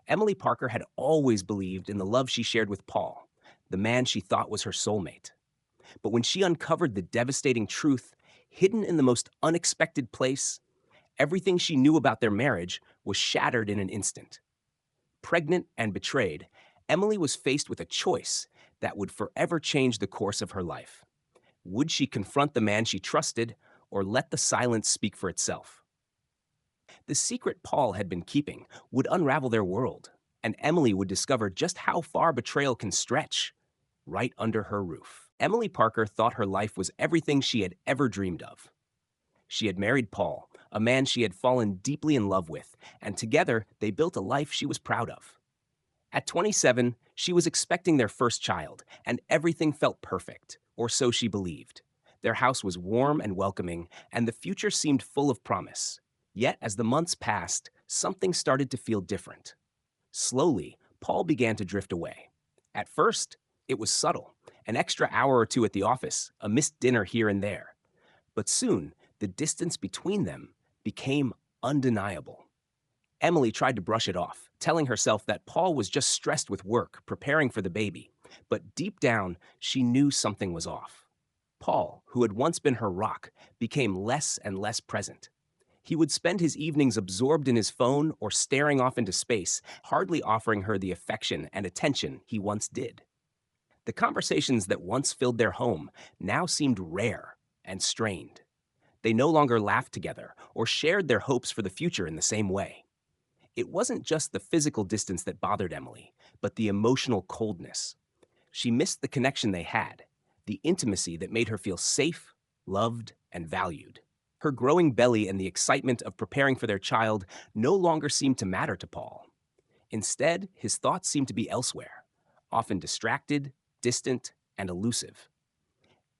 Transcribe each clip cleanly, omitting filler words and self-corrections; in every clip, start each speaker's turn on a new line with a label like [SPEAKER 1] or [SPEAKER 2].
[SPEAKER 1] Emily Parker had always believed in the love she shared with Paul, the man she thought was her soulmate. But when she uncovered the devastating truth hidden in the most unexpected place, everything she knew about their marriage was shattered in an instant. Pregnant and betrayed, Emily was faced with a choice that would forever change the course of her life. Would she confront the man she trusted or let the silence speak for itself? The secret Paul had been keeping would unravel their world, and Emily would discover just how far betrayal can stretch right under her roof. Emily Parker thought her life was everything she had ever dreamed of. She had married Paul, a man she had fallen deeply in love with, and together they built a life she was proud of. At 27, she was expecting their first child, and everything felt perfect, or so she believed. Their house was warm and welcoming, and the future seemed full of promise. Yet, as the months passed, something started to feel different. Slowly, Paul began to drift away. At first, it was subtle, an extra hour or two at the office, a missed dinner here and there. But soon, the distance between them became undeniable. Emily tried to brush it off, telling herself that Paul was just stressed with work, preparing for the baby. But deep down, she knew something was off. Paul, who had once been her rock, became less and less present. He would spend his evenings absorbed in his phone or staring off into space, hardly offering her the affection and attention he once did. The conversations that once filled their home now seemed rare and strained. They no longer laughed together or shared their hopes for the future in the same way. It wasn't just the physical distance that bothered Emily, but the emotional coldness. She missed the connection they had, the intimacy that made her feel safe, loved, and valued. Her growing belly and the excitement of preparing for their child no longer seemed to matter to Paul. Instead, his thoughts seemed to be elsewhere, often distracted, distant, and elusive.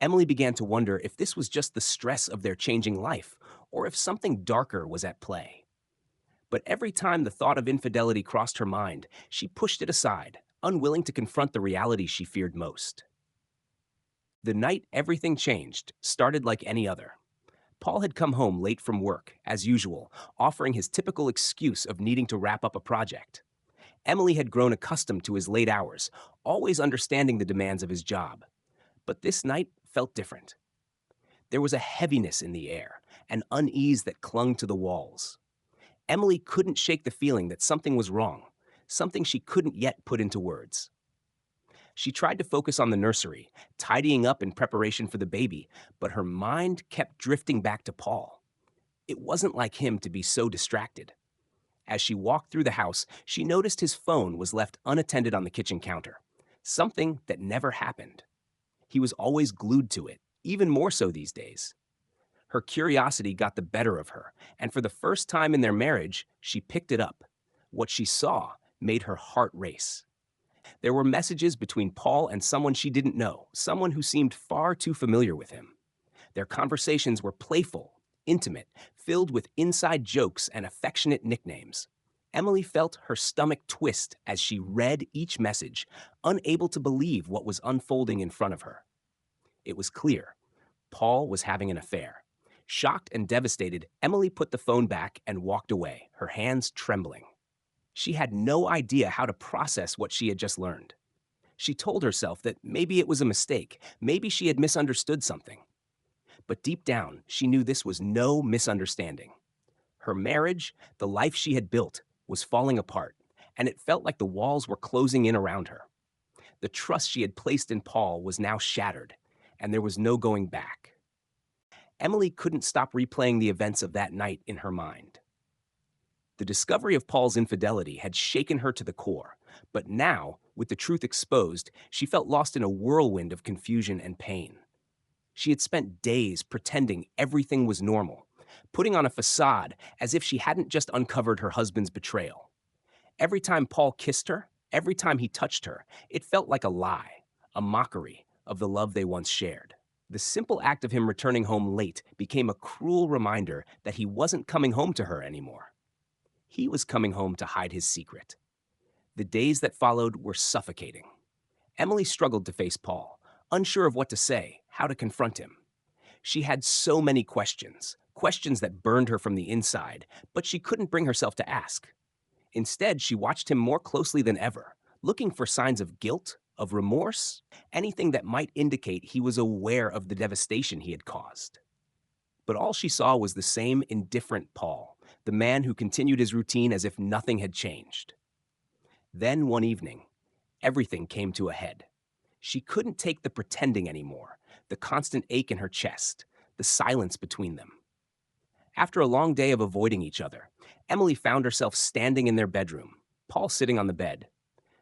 [SPEAKER 1] Emily began to wonder if this was just the stress of their changing life, or if something darker was at play. But every time the thought of infidelity crossed her mind, she pushed it aside, unwilling to confront the reality she feared most. The night everything changed started like any other. Paul had come home late from work, as usual, offering his typical excuse of needing to wrap up a project. Emily had grown accustomed to his late hours, always understanding the demands of his job. But this night felt different. There was a heaviness in the air, an unease that clung to the walls. Emily couldn't shake the feeling that something was wrong, something she couldn't yet put into words. She tried to focus on the nursery, tidying up in preparation for the baby, but her mind kept drifting back to Paul. It wasn't like him to be so distracted. As she walked through the house, she noticed his phone was left unattended on the kitchen counter, something that never happened. He was always glued to it, even more so these days. Her curiosity got the better of her, and for the first time in their marriage, she picked it up. What she saw made her heart race. There were messages between Paul and someone she didn't know, someone who seemed far too familiar with him. Their conversations were playful, intimate, filled with inside jokes and affectionate nicknames. Emily felt her stomach twist as she read each message, unable to believe what was unfolding in front of her. It was clear. Paul was having an affair. Shocked and devastated, Emily put the phone back and walked away, her hands trembling. She had no idea how to process what she had just learned. She told herself that maybe it was a mistake, maybe she had misunderstood something. But deep down, she knew this was no misunderstanding. Her marriage, the life she had built, was falling apart, and it felt like the walls were closing in around her. The trust she had placed in Paul was now shattered, and there was no going back. Emily couldn't stop replaying the events of that night in her mind. The discovery of Paul's infidelity had shaken her to the core, but now, with the truth exposed, she felt lost in a whirlwind of confusion and pain. She had spent days pretending everything was normal, putting on a facade as if she hadn't just uncovered her husband's betrayal. Every time Paul kissed her, every time he touched her, it felt like a lie, a mockery of the love they once shared. The simple act of him returning home late became a cruel reminder that he wasn't coming home to her anymore. He was coming home to hide his secret. The days that followed were suffocating. Emily struggled to face Paul, unsure of what to say, how to confront him. She had so many questions, questions that burned her from the inside, but she couldn't bring herself to ask. Instead, she watched him more closely than ever, looking for signs of guilt, of remorse, anything that might indicate he was aware of the devastation he had caused. But all she saw was the same indifferent Paul, the man who continued his routine as if nothing had changed. Then one evening, everything came to a head. She couldn't take the pretending anymore, the constant ache in her chest, the silence between them. After a long day of avoiding each other, Emily found herself standing in their bedroom, Paul sitting on the bed,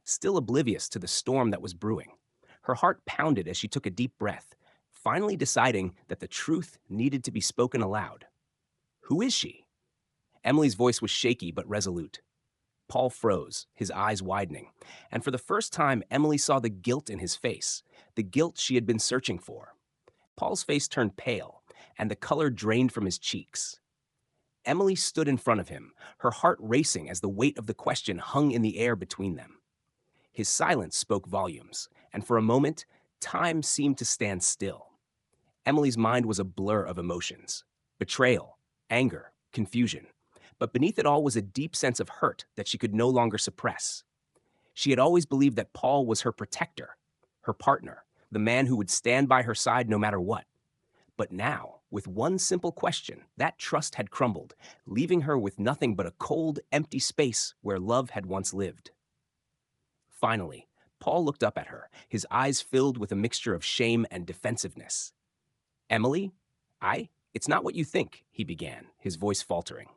[SPEAKER 1] still oblivious to the storm that was brewing. Her heart pounded as she took a deep breath, finally deciding that the truth needed to be spoken aloud. "Who is she?" Emily's voice was shaky but resolute. Paul froze, his eyes widening, and for the first time, Emily saw the guilt in his face, the guilt she had been searching for. Paul's face turned pale, and the color drained from his cheeks. Emily stood in front of him, her heart racing as the weight of the question hung in the air between them. His silence spoke volumes, and for a moment, time seemed to stand still. Emily's mind was a blur of emotions: betrayal, anger, confusion. But beneath it all was a deep sense of hurt that she could no longer suppress. She had always believed that Paul was her protector, her partner, the man who would stand by her side no matter what. But now, with one simple question, that trust had crumbled, leaving her with nothing but a cold, empty space where love had once lived. Finally, Paul looked up at her, his eyes filled with a mixture of shame and defensiveness. "Emily, it's not what you think," he began, his voice faltering.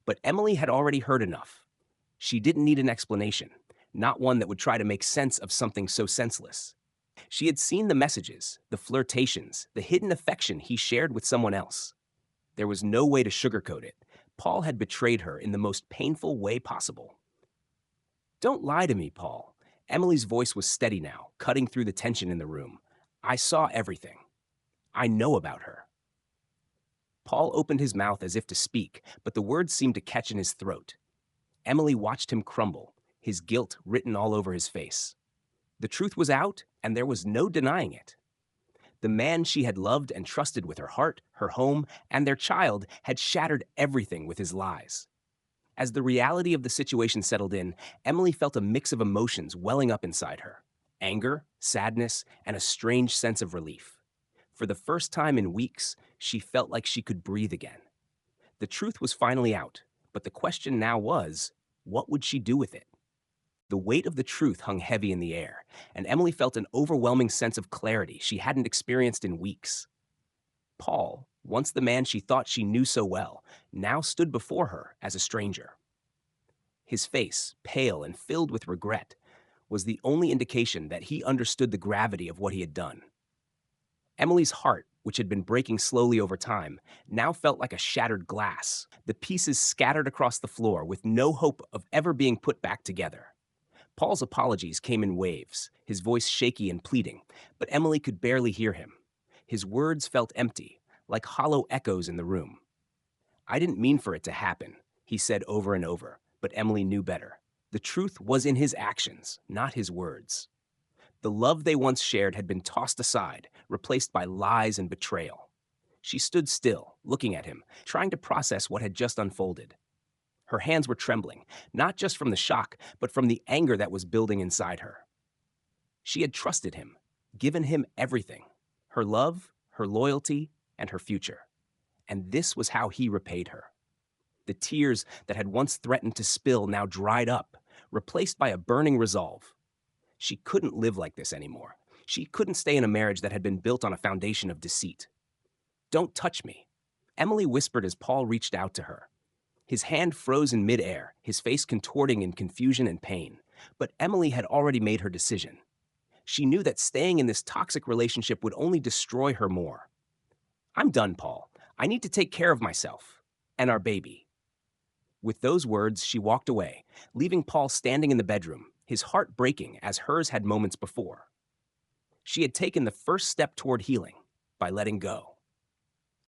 [SPEAKER 1] But Emily had already heard enough. She didn't need an explanation, not one that would try to make sense of something so senseless. She had seen the messages, the flirtations, the hidden affection he shared with someone else. There was no way to sugarcoat it. Paul had betrayed her in the most painful way possible. "Don't lie to me, Paul." Emily's voice was steady now, cutting through the tension in the room. "I saw everything. I know about her." Paul opened his mouth as if to speak, but the words seemed to catch in his throat. Emily watched him crumble, his guilt written all over his face. The truth was out, and there was no denying it. The man she had loved and trusted with her heart, her home, and their child had shattered everything with his lies. As the reality of the situation settled in, Emily felt a mix of emotions welling up inside her: anger, sadness, and a strange sense of relief. For the first time in weeks, she felt like she could breathe again. The truth was finally out, but the question now was, what would she do with it? The weight of the truth hung heavy in the air, and Emily felt an overwhelming sense of clarity she hadn't experienced in weeks. Paul, once the man she thought she knew so well, now stood before her as a stranger. His face, pale and filled with regret, was the only indication that he understood the gravity of what he had done. Emily's heart, which had been breaking slowly over time, now felt like a shattered glass, the pieces scattered across the floor with no hope of ever being put back together. Paul's apologies came in waves, his voice shaky and pleading, but Emily could barely hear him. His words felt empty, like hollow echoes in the room. "I didn't mean for it to happen," he said over and over, but Emily knew better. The truth was in his actions, not his words. The love they once shared had been tossed aside, replaced by lies and betrayal. She stood still, looking at him, trying to process what had just unfolded. Her hands were trembling, not just from the shock, but from the anger that was building inside her. She had trusted him, given him everything: her love, her loyalty, and her future. And this was how he repaid her. The tears that had once threatened to spill now dried up, replaced by a burning resolve. She couldn't live like this anymore. She couldn't stay in a marriage that had been built on a foundation of deceit. "Don't touch me," Emily whispered as Paul reached out to her. His hand froze in midair, his face contorting in confusion and pain. But Emily had already made her decision. She knew that staying in this toxic relationship would only destroy her more. "I'm done, Paul. I need to take care of myself and our baby." With those words, she walked away, leaving Paul standing in the bedroom, his heart breaking as hers had moments before. She had taken the first step toward healing by letting go.